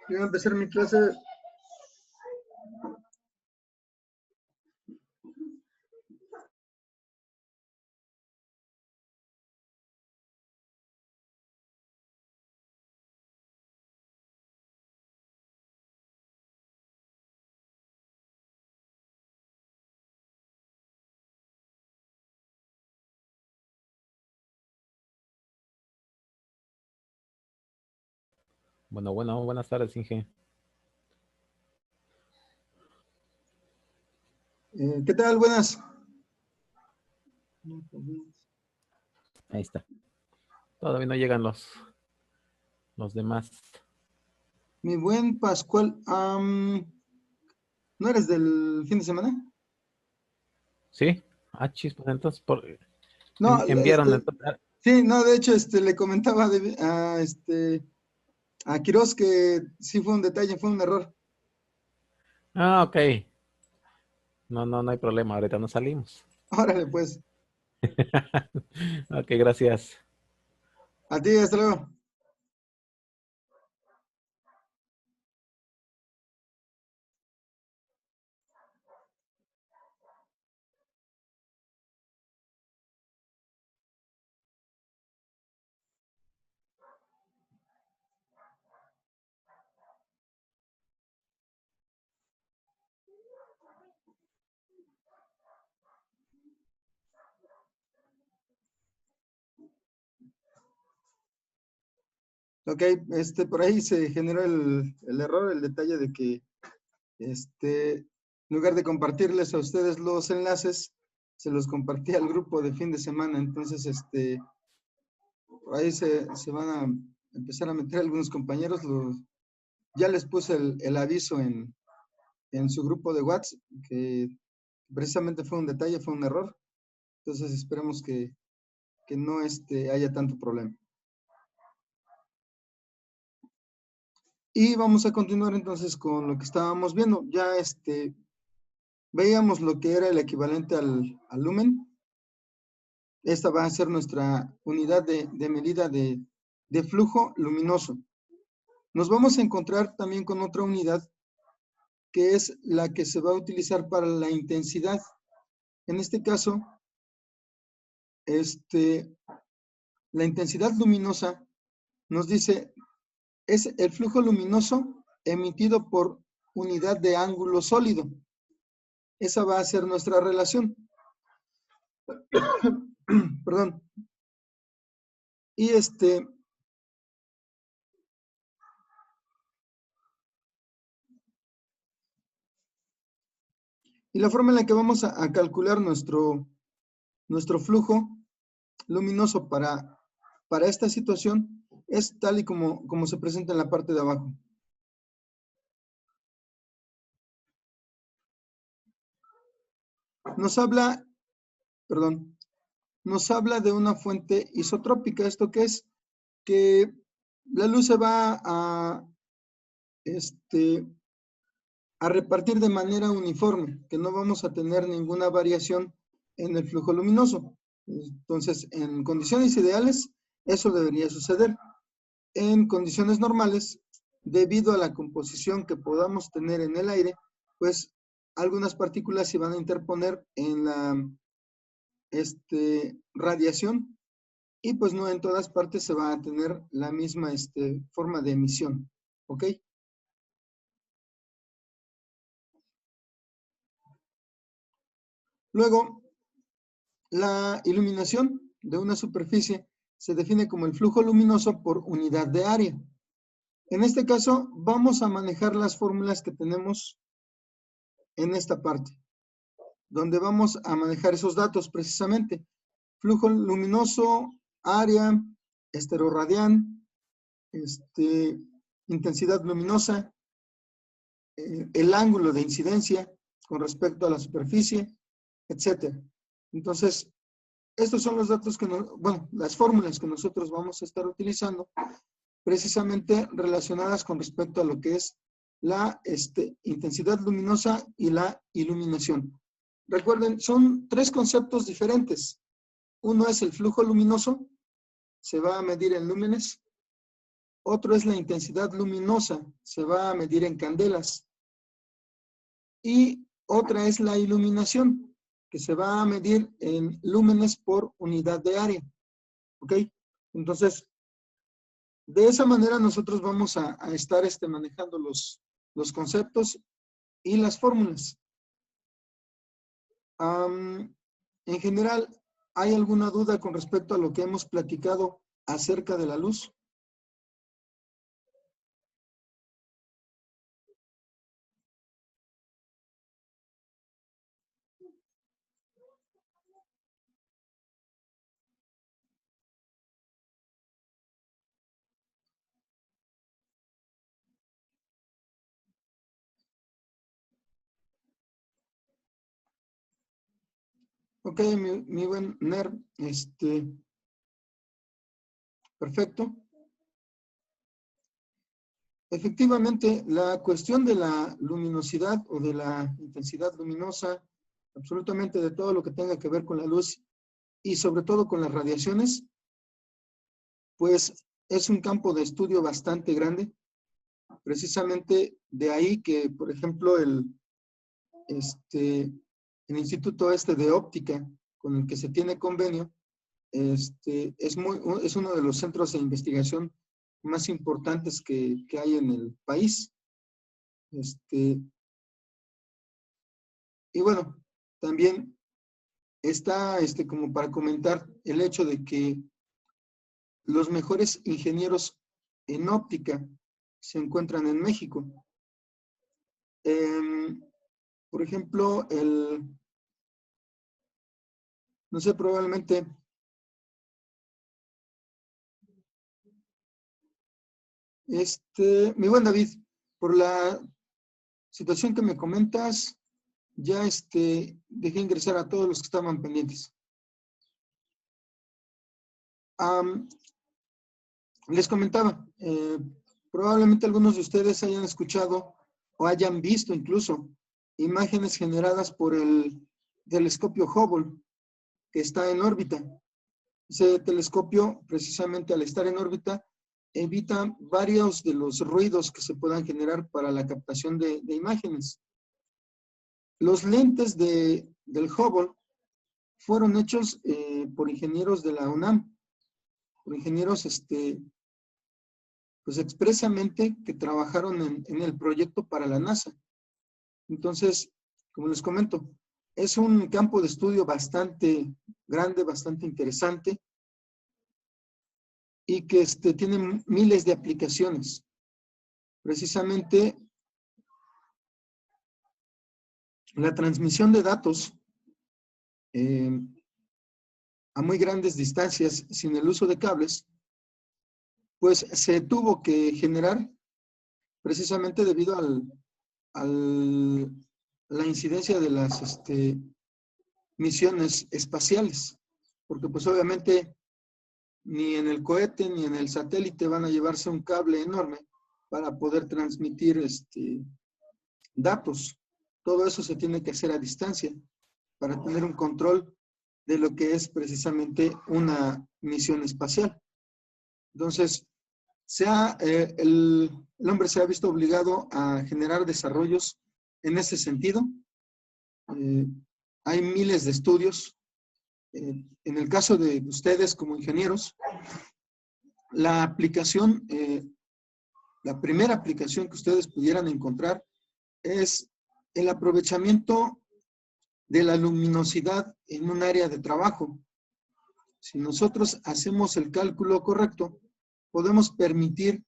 Voy a empezar mi clase. Bueno, buenas tardes, Inge. ¿Qué tal? Buenas. Ahí está. Todavía no llegan los demás. Mi buen Pascual, ¿no eres del fin de semana? ¿Sí? Ah, chis, pues entonces No, enviaron sí, no, de hecho, le comentaba a Quiroz que sí fue un detalle, fue un error. Ah, ok. No hay problema, ahorita no salimos. Órale, pues. Ok, gracias. A ti, hasta luego. Ok, por ahí se generó el error, el detalle de que, en lugar de compartirles a ustedes los enlaces, se los compartí al grupo de fin de semana. Entonces, por ahí se van a empezar a meter algunos compañeros. Ya les puse el aviso en su grupo de WhatsApp, que precisamente fue un detalle, fue un error. Entonces, esperemos que no haya tanto problema. Y vamos a continuar entonces con lo que estábamos viendo. Ya veíamos lo que era el equivalente al lumen. Esta va a ser nuestra unidad de medida de flujo luminoso. Nos vamos a encontrar también con otra unidad que es la que se va a utilizar para la intensidad. En este caso, la intensidad luminosa nos dice, es el flujo luminoso emitido por unidad de ángulo sólido. Esa va a ser nuestra relación. Perdón. Y y la forma en la que vamos a calcular nuestro flujo luminoso para esta situación es tal y como se presenta en la parte de abajo. Nos habla de una fuente isotrópica. ¿Esto qué es? Que la luz se va a repartir de manera uniforme, que no vamos a tener ninguna variación en el flujo luminoso. Entonces, en condiciones ideales, eso debería suceder. En condiciones normales, debido a la composición que podamos tener en el aire, pues algunas partículas se van a interponer en la radiación, y pues no en todas partes se va a tener la misma forma de emisión. ¿Ok? Luego, la iluminación de una superficie se define como el flujo luminoso por unidad de área. En este caso, vamos a manejar las fórmulas que tenemos en esta parte, donde vamos a manejar esos datos precisamente. Flujo luminoso, área, esterorradián, intensidad luminosa, el ángulo de incidencia con respecto a la superficie, etcétera. Entonces, estos son los datos las fórmulas que nosotros vamos a estar utilizando precisamente relacionadas con respecto a lo que es la intensidad luminosa y la iluminación. Recuerden, son tres conceptos diferentes. Uno es el flujo luminoso, se va a medir en lúmenes. Otro es la intensidad luminosa, se va a medir en candelas. Y otra es la iluminación, que se va a medir en lúmenes por unidad de área. ¿Ok? Entonces, de esa manera nosotros vamos a estar manejando los conceptos y las fórmulas. En general, ¿hay alguna duda con respecto a lo que hemos platicado acerca de la luz? Ok, mi buen Ner, perfecto. Efectivamente, la cuestión de la luminosidad o de la intensidad luminosa, absolutamente de todo lo que tenga que ver con la luz y sobre todo con las radiaciones, pues es un campo de estudio bastante grande. Precisamente de ahí que, por ejemplo, el Instituto de óptica con el que se tiene convenio, es uno de los centros de investigación más importantes que hay en el país. Y bueno, también está como para comentar el hecho de que los mejores ingenieros en óptica se encuentran en México. Por ejemplo, no sé, probablemente mi buen David, por la situación que me comentas, ya dejé ingresar a todos los que estaban pendientes. Les comentaba, probablemente algunos de ustedes hayan escuchado o hayan visto incluso imágenes generadas por el telescopio Hubble, que está en órbita. Ese telescopio, precisamente al estar en órbita, evita varios de los ruidos que se puedan generar para la captación de imágenes. Los lentes del Hubble fueron hechos por ingenieros de la UNAM, por ingenieros pues expresamente que trabajaron en el proyecto para la NASA. Entonces, como les comento, es un campo de estudio bastante grande, bastante interesante y que tiene miles de aplicaciones. Precisamente, la transmisión de datos a muy grandes distancias sin el uso de cables, pues se tuvo que generar precisamente debido a la incidencia de las misiones espaciales, porque pues obviamente ni en el cohete ni en el satélite van a llevarse un cable enorme para poder transmitir datos. Todo eso se tiene que hacer a distancia para tener un control de lo que es precisamente una misión espacial. Entonces, el hombre se ha visto obligado a generar desarrollos en ese sentido. Hay miles de estudios. En el caso de ustedes como ingenieros, la aplicación, la primera aplicación que ustedes pudieran encontrar es el aprovechamiento de la luminosidad en un área de trabajo. Si nosotros hacemos el cálculo correcto, podemos permitir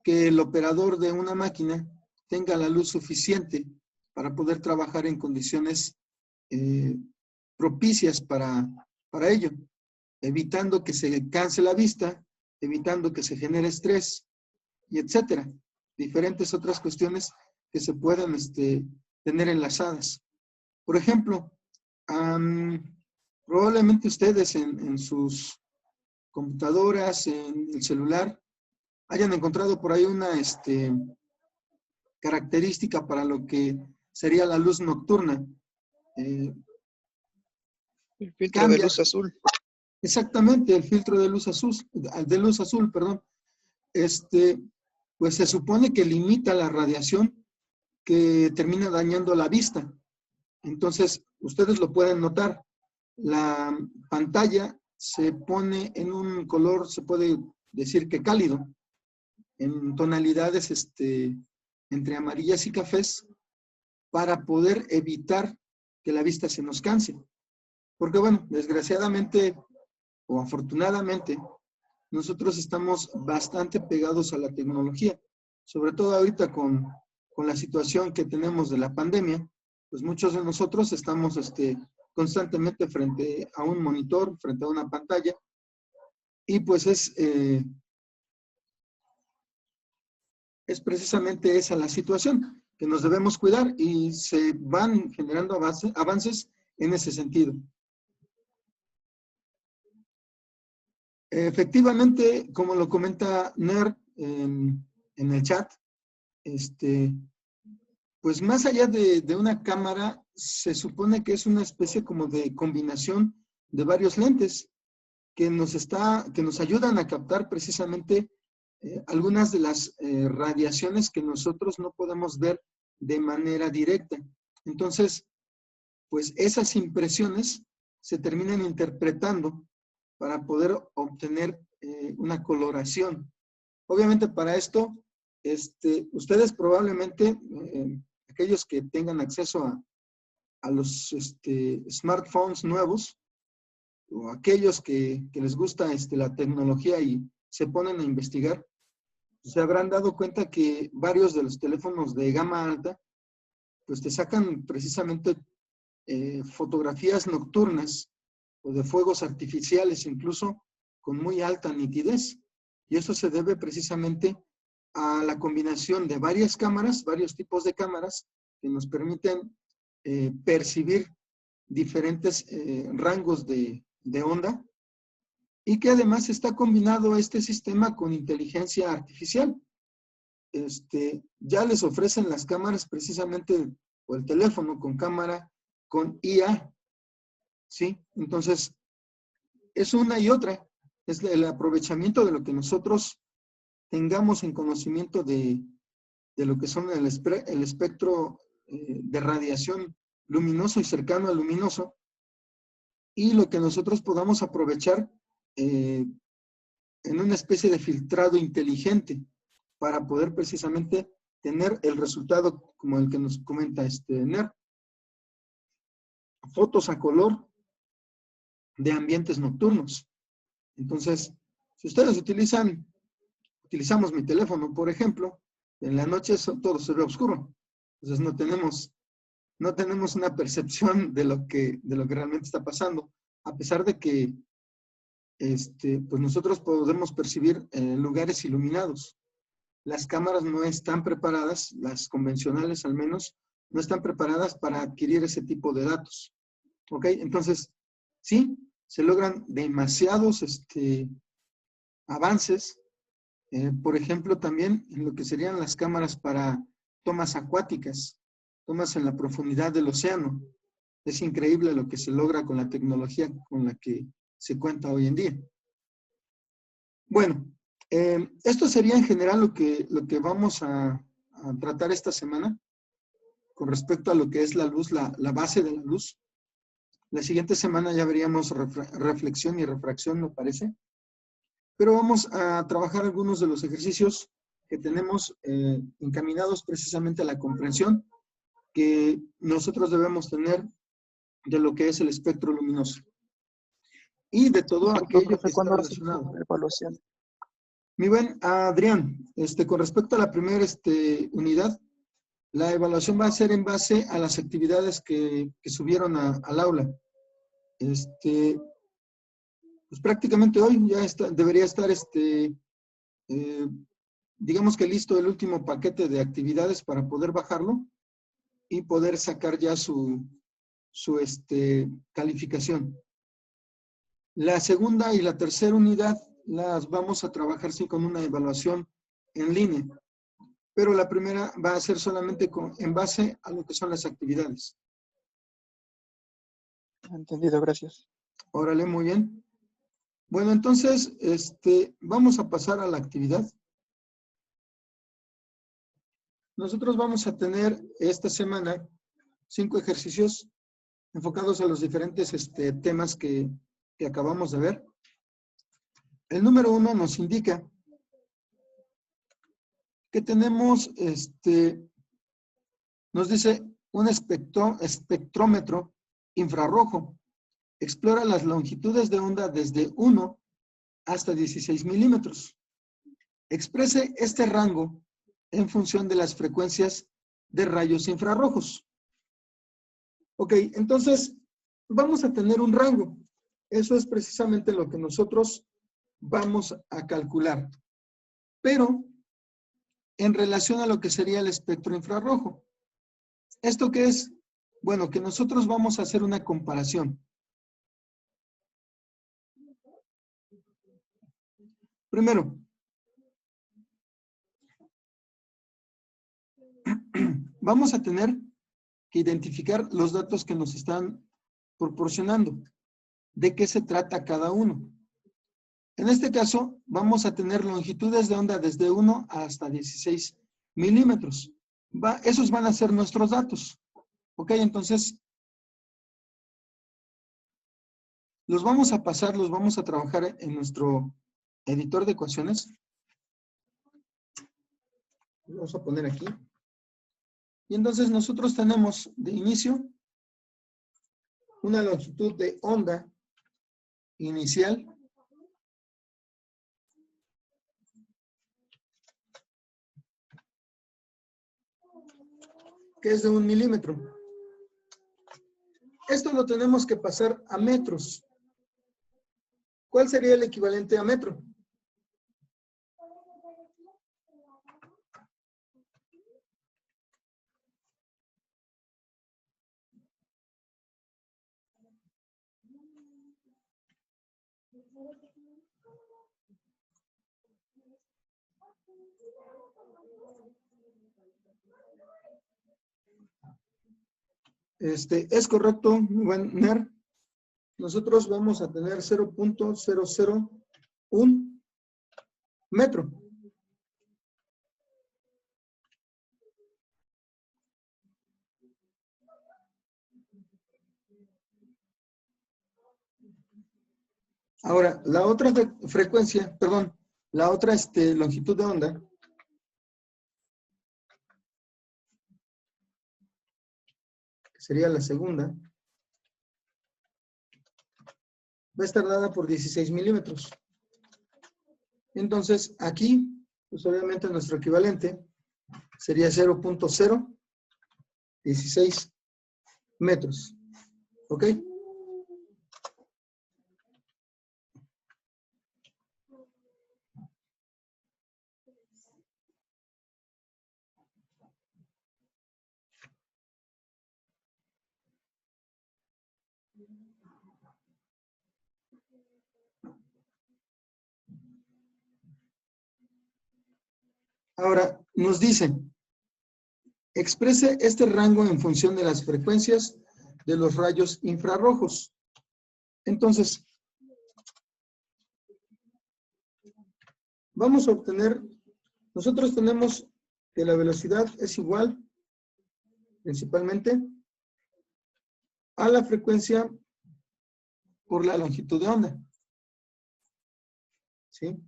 que el operador de una máquina tenga la luz suficiente para poder trabajar en condiciones propicias para ello, evitando que se canse la vista, evitando que se genere estrés, y etcétera. Diferentes otras cuestiones que se puedan tener enlazadas. Por ejemplo, probablemente ustedes en sus computadoras, en el celular, hayan encontrado por ahí una característica para lo que sería la luz nocturna. El filtro de Cambia luz azul. exactamente el filtro de luz azul, perdón. Pues se supone que limita la radiación que termina dañando la vista. Entonces, ustedes lo pueden notar. La pantalla se pone en un color, se puede decir que cálido, en tonalidades entre amarillas y cafés, para poder evitar que la vista se nos canse. Porque bueno, desgraciadamente o afortunadamente, nosotros estamos bastante pegados a la tecnología, sobre todo ahorita con la situación que tenemos de la pandemia, pues muchos de nosotros estamos constantemente frente a un monitor, frente a una pantalla, y pues es precisamente esa la situación, que nos debemos cuidar y se van generando avances en ese sentido. Efectivamente, como lo comenta Ner en el chat, pues más allá de una cámara, se supone que es una especie como de combinación de varios lentes que nos ayudan a captar precisamente algunas de las radiaciones que nosotros no podemos ver de manera directa. Entonces, pues esas impresiones se terminan interpretando para poder obtener una coloración. Obviamente para esto, ustedes probablemente, aquellos que tengan acceso a los smartphones nuevos, o aquellos que les gusta la tecnología y se ponen a investigar, se habrán dado cuenta que varios de los teléfonos de gama alta, pues te sacan precisamente fotografías nocturnas o de fuegos artificiales, incluso con muy alta nitidez. Y eso se debe precisamente a la combinación de varias cámaras, varios tipos de cámaras que nos permiten percibir diferentes rangos de onda, y que además está combinado este sistema con inteligencia artificial. Ya les ofrecen las cámaras precisamente, o el teléfono con cámara, con IA, ¿sí? Entonces, es una y otra. Es el aprovechamiento de lo que nosotros tengamos en conocimiento de lo que son el espectro de radiación luminoso y cercano al luminoso, y lo que nosotros podamos aprovechar en una especie de filtrado inteligente para poder precisamente tener el resultado como el que nos comenta Ner. Fotos a color de ambientes nocturnos. Entonces, si ustedes utilizamos mi teléfono, por ejemplo, en la noche todo se ve oscuro. Entonces no tenemos una percepción de lo que realmente está pasando, a pesar de que pues nosotros podemos percibir lugares iluminados. Las cámaras no están preparadas, las convencionales al menos, no están preparadas para adquirir ese tipo de datos. ¿Ok? Entonces, sí, se logran demasiados avances. Por ejemplo, también en lo que serían las cámaras para tomas acuáticas, tomas en la profundidad del océano. Es increíble lo que se logra con la tecnología con la que se cuenta hoy en día. Bueno, esto sería en general lo que vamos a tratar esta semana con respecto a lo que es la luz, la base de la luz. La siguiente semana ya veríamos reflexión y refracción, me parece. Pero vamos a trabajar algunos de los ejercicios que tenemos encaminados precisamente a la comprensión que nosotros debemos tener de lo que es el espectro luminoso y de todo aquello que está relacionado. Evaluación. Mi buen Adrián, con respecto a la primera unidad, la evaluación va a ser en base a las actividades que subieron al aula. Pues prácticamente hoy ya debería estar, digamos que listo el último paquete de actividades para poder bajarlo y poder sacar ya su calificación. La segunda y la tercera unidad las vamos a trabajar sí con una evaluación en línea. Pero la primera va a ser solamente en base a lo que son las actividades. Entendido, gracias. Órale, muy bien. Bueno, entonces, vamos a pasar a la actividad. Nosotros vamos a tener esta semana 5 ejercicios enfocados a los diferentes temas que acabamos de ver. El número 1 nos indica que tenemos, nos dice un espectrómetro infrarrojo. Explora las longitudes de onda desde 1 hasta 16 milímetros. Exprese este rango en función de las frecuencias de rayos infrarrojos. Ok, entonces vamos a tener un rango. Eso es precisamente lo que nosotros vamos a calcular. Pero en relación a lo que sería el espectro infrarrojo. ¿Esto qué es? Bueno, que nosotros vamos a hacer una comparación. Primero, vamos a tener que identificar los datos que nos están proporcionando. ¿De qué se trata cada uno? En este caso, vamos a tener longitudes de onda desde 1 hasta 16 milímetros. Esos van a ser nuestros datos. Ok, entonces, los vamos a pasar, los vamos a trabajar en nuestro editor de ecuaciones. Lo vamos a poner aquí. Y entonces nosotros tenemos de inicio una longitud de onda inicial que es de 1 milímetro. Esto lo tenemos que pasar a metros. ¿Cuál sería el equivalente a metro? Es correcto, buen NER. Nosotros vamos a tener 0.001 metro. Ahora, la otra frecuencia, perdón, la otra longitud de onda que sería la segunda, va a estar dada por 16 milímetros. Entonces, aquí, pues obviamente nuestro equivalente sería 0.016 metros. ¿Ok? Ahora, nos dicen, exprese este rango en función de las frecuencias de los rayos infrarrojos. Entonces, vamos a obtener, nosotros tenemos que la velocidad es igual, principalmente, a la frecuencia por la longitud de onda. ¿Sí?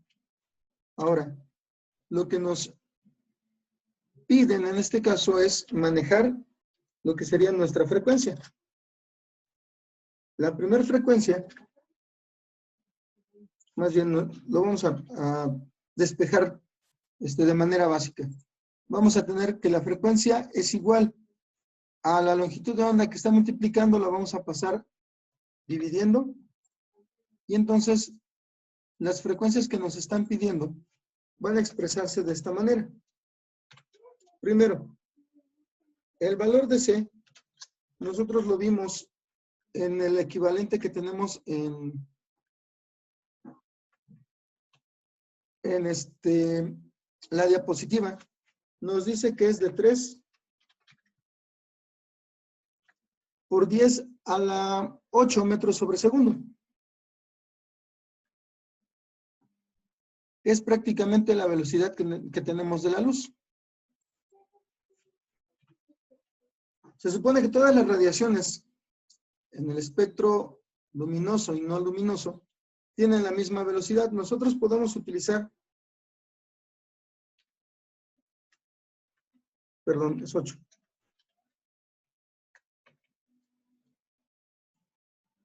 Ahora, lo que nos piden en este caso es manejar lo que sería nuestra frecuencia. La primera frecuencia, más bien lo vamos a despejar de manera básica. Vamos a tener que la frecuencia es igual a la longitud de onda que está multiplicando, la vamos a pasar dividiendo. Y entonces, las frecuencias que nos están pidiendo van a expresarse de esta manera. Primero, el valor de C, nosotros lo vimos en el equivalente que tenemos en la diapositiva nos dice que es de 3 por 10 a la 8 metros sobre segundo. Es prácticamente la velocidad que tenemos de la luz. Se supone que todas las radiaciones en el espectro luminoso y no luminoso tienen la misma velocidad. Nosotros podemos utilizar, perdón, es 8.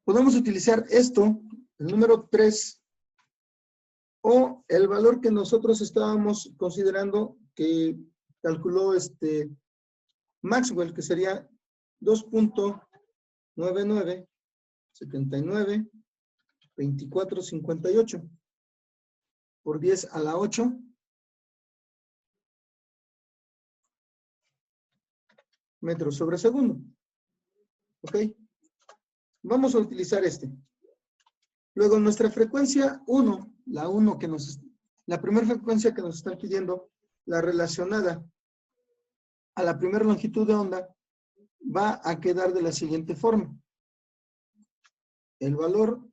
Podemos utilizar esto, el número 3, o el valor que nosotros estábamos considerando que calculó Maxwell, que sería 2.99 79 24 58 por 10 a la 8 metros sobre segundo. ¿Ok? Vamos a utilizar este. Luego nuestra frecuencia 1, la primera frecuencia que nos están pidiendo, la relacionada a la primera longitud de onda, va a quedar de la siguiente forma. El valor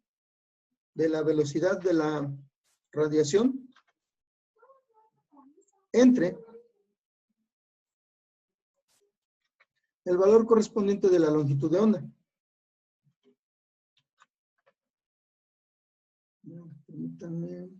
de la velocidad de la radiación entre el valor correspondiente de la longitud de onda. Permítanme.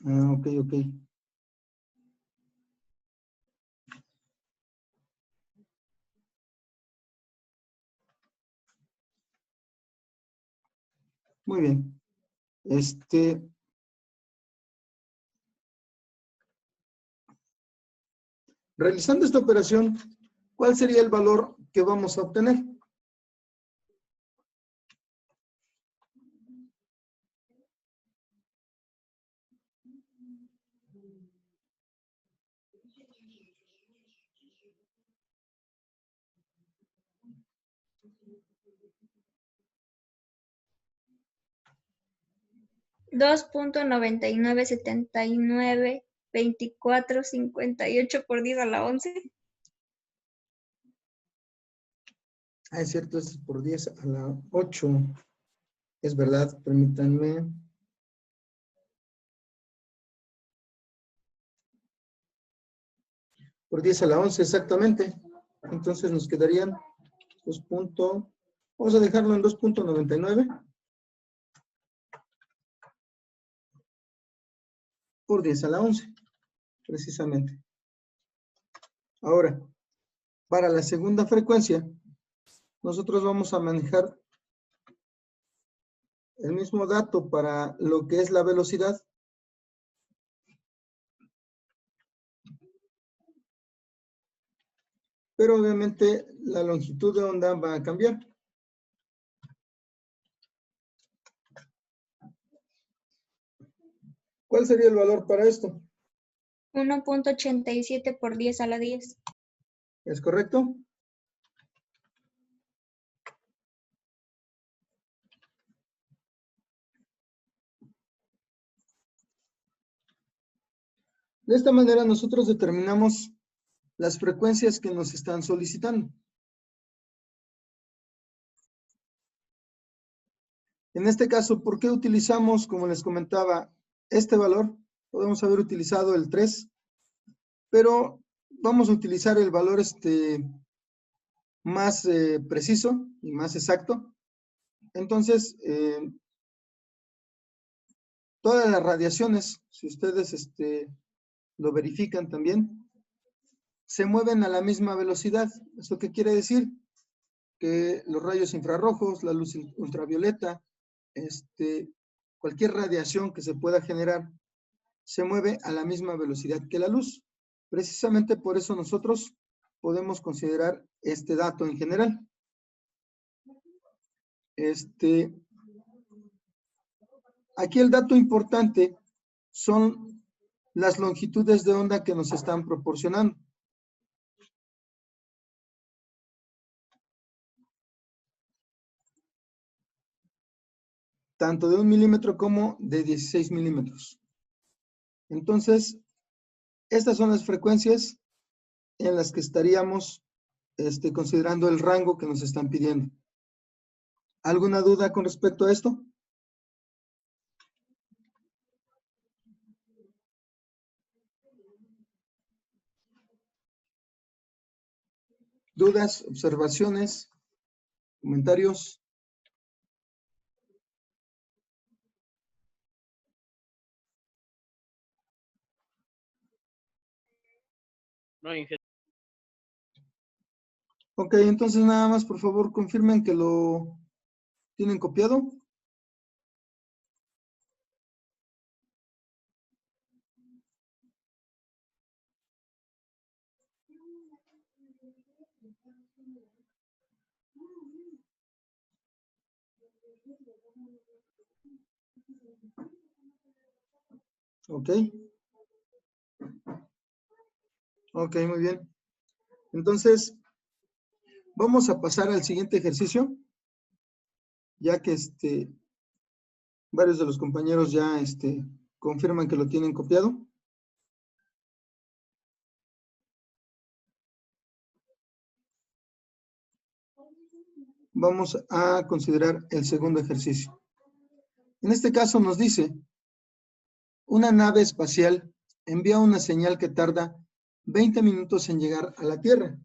Ok, ok. Muy bien. Realizando esta operación, ¿cuál sería el valor que vamos a obtener? $2.99792458 por 10 a la 11. Ah, es cierto, es por 10 a la 8. Es verdad, permítanme. Por 10 a la 11, exactamente. Entonces nos quedarían 2. Vamos a dejarlo en 2.99 por 10 a la 11, precisamente. Ahora, para la segunda frecuencia, nosotros vamos a manejar el mismo dato para lo que es la velocidad. Pero obviamente la longitud de onda va a cambiar. ¿Cuál sería el valor para esto? 1.87 por 10 a la 10. ¿Es correcto? De esta manera nosotros determinamos las frecuencias que nos están solicitando. En este caso, ¿por qué utilizamos, como les comentaba, este valor? Podemos haber utilizado el 3, pero vamos a utilizar el valor más preciso y más exacto. Entonces, todas las radiaciones, si ustedes lo verifican también, se mueven a la misma velocidad. ¿Esto qué quiere decir? Que los rayos infrarrojos, la luz ultravioleta, cualquier radiación que se pueda generar se mueve a la misma velocidad que la luz. Precisamente por eso nosotros podemos considerar este dato en general. Aquí el dato importante son las longitudes de onda que nos están proporcionando. Tanto de 1 milímetro como de 16 milímetros. Entonces, estas son las frecuencias en las que estaríamos considerando el rango que nos están pidiendo. ¿Alguna duda con respecto a esto? ¿Dudas, observaciones, comentarios? No, ingeniero. Ok, entonces nada más por favor confirmen que lo tienen copiado. Ok. Ok, muy bien. Entonces, vamos a pasar al siguiente ejercicio, ya que varios de los compañeros ya confirman que lo tienen copiado. Vamos a considerar el segundo ejercicio. En este caso nos dice, una nave espacial envía una señal que tarda 20 minutos en llegar a la Tierra.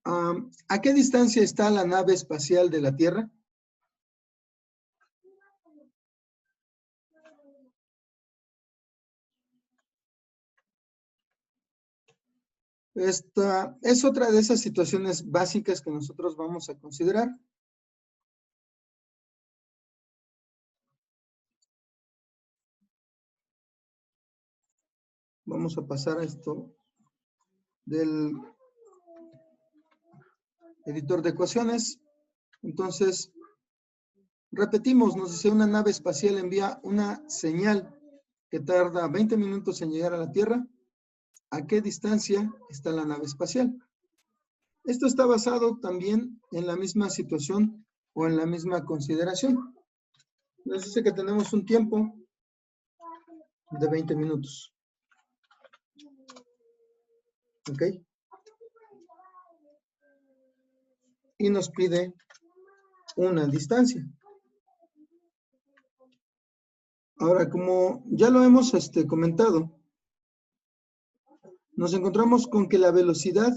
¿A qué distancia está la nave espacial de la Tierra? Esta es otra de esas situaciones básicas que nosotros vamos a considerar. Vamos a pasar a esto del editor de ecuaciones. Entonces, repetimos, nos dice una nave espacial envía una señal que tarda 20 minutos en llegar a la Tierra. ¿A qué distancia está la nave espacial? Esto está basado también en la misma situación o en la misma consideración. Nos dice que tenemos un tiempo de 20 minutos. ¿Ok? Y nos pide una distancia. Ahora, como ya lo hemos comentado, nos encontramos con que la velocidad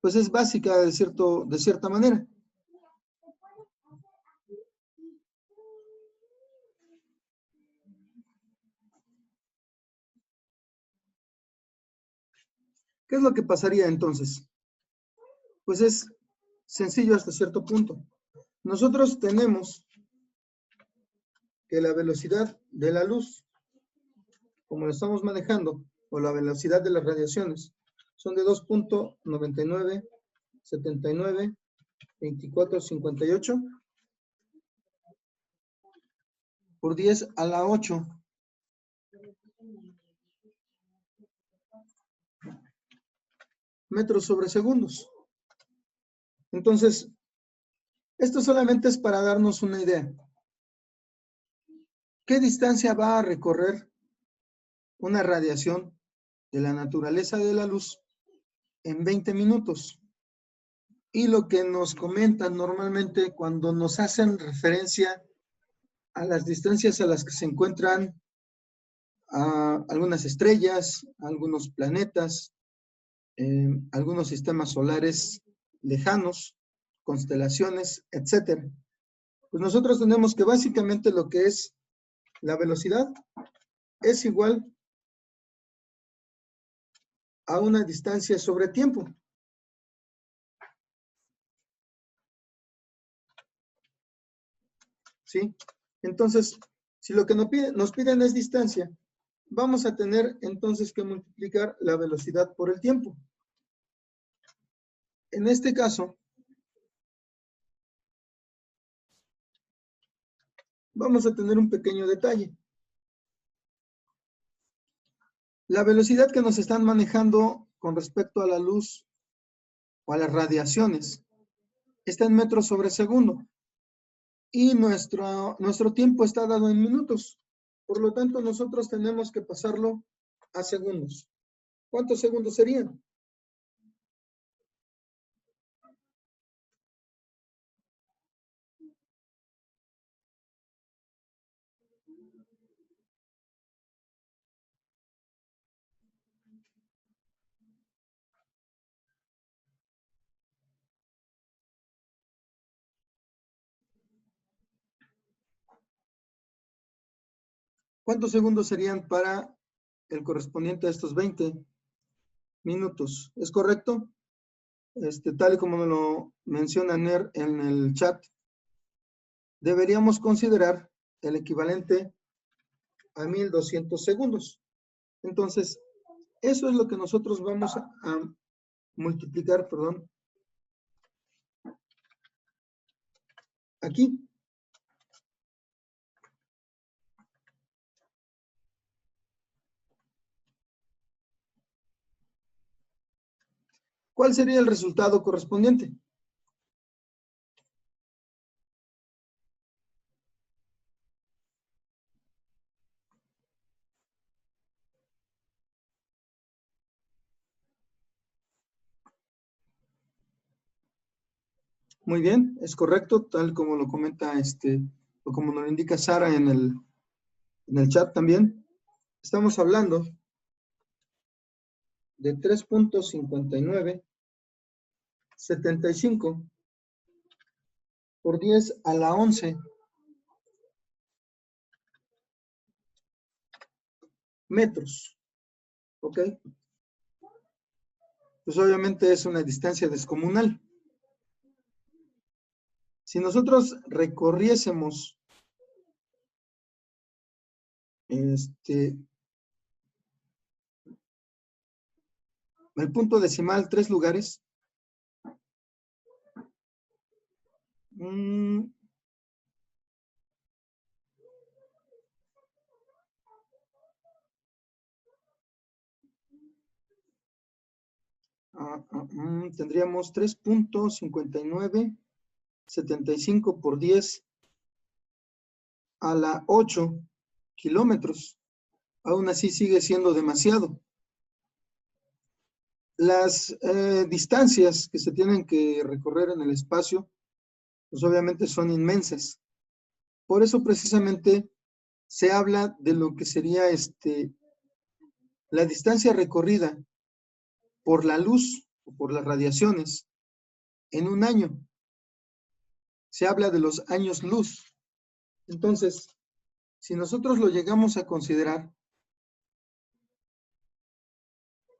pues es básica de cierta manera. ¿Qué es lo que pasaría entonces? Pues es sencillo hasta cierto punto. Nosotros tenemos que la velocidad de la luz, como lo estamos manejando, o la velocidad de las radiaciones, son de 2.99, 79, 24, 58 por 10 a la 8. Metros sobre segundos. Entonces, esto solamente es para darnos una idea. ¿Qué distancia va a recorrer una radiación de la naturaleza de la luz en 20 minutos? Y lo que nos comentan normalmente cuando nos hacen referencia a las distancias a las que se encuentran algunas estrellas, algunos planetas, algunos sistemas solares lejanos, constelaciones, etcétera. Pues nosotros tenemos que básicamente lo que es La velocidad es igual a una distancia sobre tiempo. ¿Sí? Entonces, si lo que nos piden es distancia, vamos a tener entonces que multiplicar la velocidad por el tiempo. En este caso, vamos a tener un pequeño detalle. La velocidad que nos están manejando con respecto a la luz o a las radiaciones está en metros sobre segundo. Y nuestro tiempo está dado en minutos. Por lo tanto, nosotros tenemos que pasarlo a segundos. ¿Cuántos segundos serían? ¿Cuántos segundos serían para el correspondiente a estos 20 minutos? ¿Es correcto? Tal y como me lo menciona Ner en el chat, deberíamos considerar el equivalente a 1200 segundos. Entonces, eso es lo que nosotros vamos a multiplicar, perdón, aquí. ¿Cuál sería el resultado correspondiente? Muy bien, es correcto, tal como lo comenta o como nos lo indica Sara en el chat también. Estamos hablando de 3.5975 por 10 a la 11 metros. ¿Ok? Pues obviamente es una distancia descomunal. Si nosotros recorriésemos el punto decimal 3 lugares, tendríamos 3.5975 por 10 a la 8 kilómetros. Aún así sigue siendo demasiado. Las distancias que se tienen que recorrer en el espacio, pues obviamente son inmensas. Por eso precisamente se habla de lo que sería la distancia recorrida por la luz o por las radiaciones en un año. Se habla de los años luz. Entonces, si nosotros lo llegamos a considerar,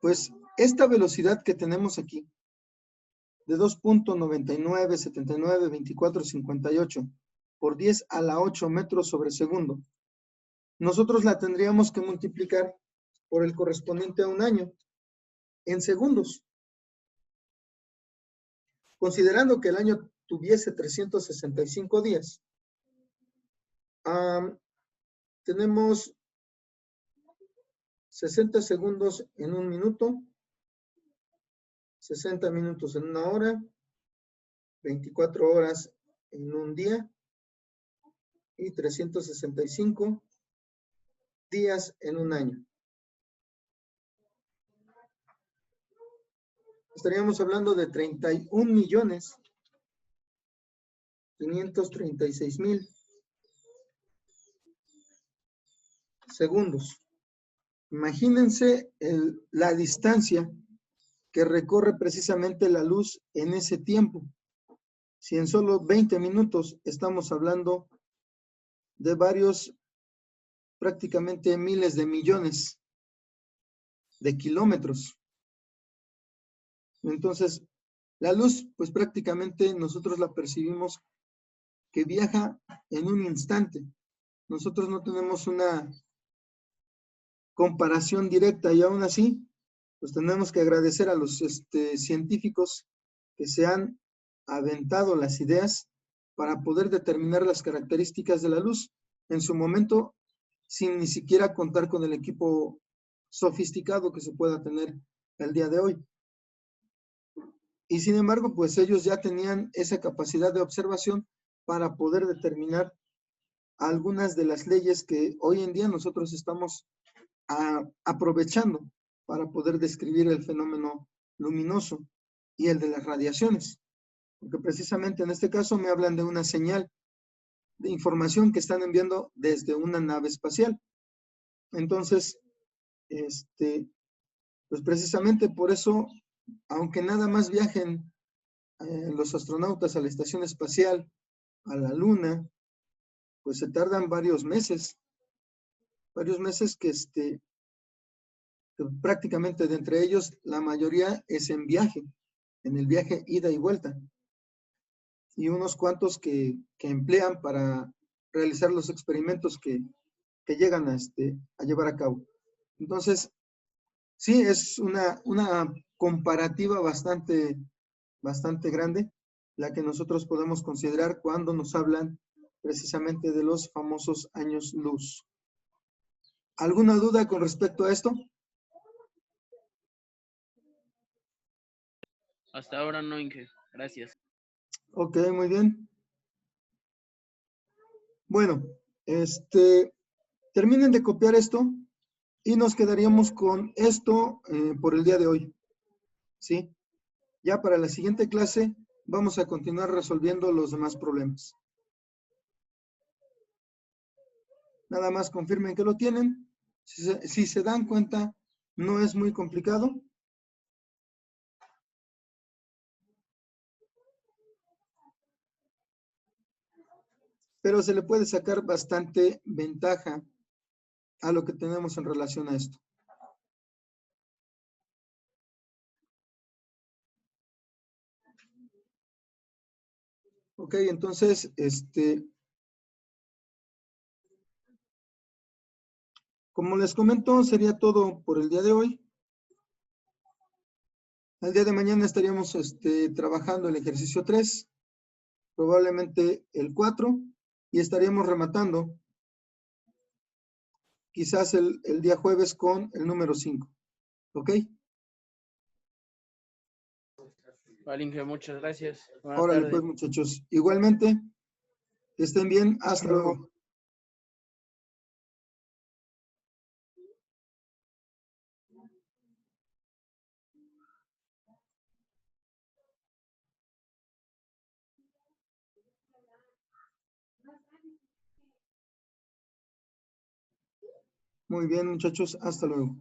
pues esta velocidad que tenemos aquí, de 2.99792458 por 10 a la 8 metros sobre segundo, nosotros la tendríamos que multiplicar por el correspondiente a un año, en segundos. Considerando que el año tuviese 365 días, tenemos 60 segundos en un minuto, 60 minutos en una hora, 24 horas en un día y 365 días en un año. Estaríamos hablando de 31.536.000 segundos. Imagínense la distancia que recorre precisamente la luz en ese tiempo. Si en solo 20 minutos estamos hablando de varios prácticamente miles de millones de kilómetros. Entonces, la luz, pues prácticamente nosotros la percibimos que viaja en un instante. Nosotros no tenemos una comparación directa y aún así, pues tenemos que agradecer a los científicos que se han aventado las ideas para poder determinar las características de la luz en su momento, sin ni siquiera contar con el equipo sofisticado que se pueda tener el día de hoy. Y sin embargo, pues ellos ya tenían esa capacidad de observación para poder determinar algunas de las leyes que hoy en día nosotros estamos aprovechando para poder describir el fenómeno luminoso y el de las radiaciones. Porque precisamente en este caso me hablan de una señal de información que están enviando desde una nave espacial. Entonces, pues precisamente por eso, aunque nada más viajen los astronautas a la estación espacial, a la Luna, pues se tardan varios meses que prácticamente de entre ellos la mayoría es en el viaje ida y vuelta, y unos cuantos que emplean para realizar los experimentos que llegan a llevar a cabo. Entonces, sí, es una comparativa bastante grande la que nosotros podemos considerar cuando nos hablan precisamente de los famosos años luz. ¿Alguna duda con respecto a esto? Hasta ahora no, Inge. Gracias. Ok, muy bien. Bueno, terminen de copiar esto y nos quedaríamos con esto por el día de hoy. ¿Sí? Ya para la siguiente clase vamos a continuar resolviendo los demás problemas. Nada más confirmen que lo tienen. Si se dan cuenta, no es muy complicado. Pero se le puede sacar bastante ventaja a lo que tenemos en relación a esto. Ok, entonces, como les comento, sería todo por el día de hoy. El día de mañana estaríamos trabajando el ejercicio 3, probablemente el 4, y estaríamos rematando quizás el día jueves con el número 5. ¿Ok? Vale, Inge, muchas gracias. Buena Órale tarde. pues, muchachos. Igualmente, que estén bien. Hasta luego. Muy bien, muchachos. Hasta luego.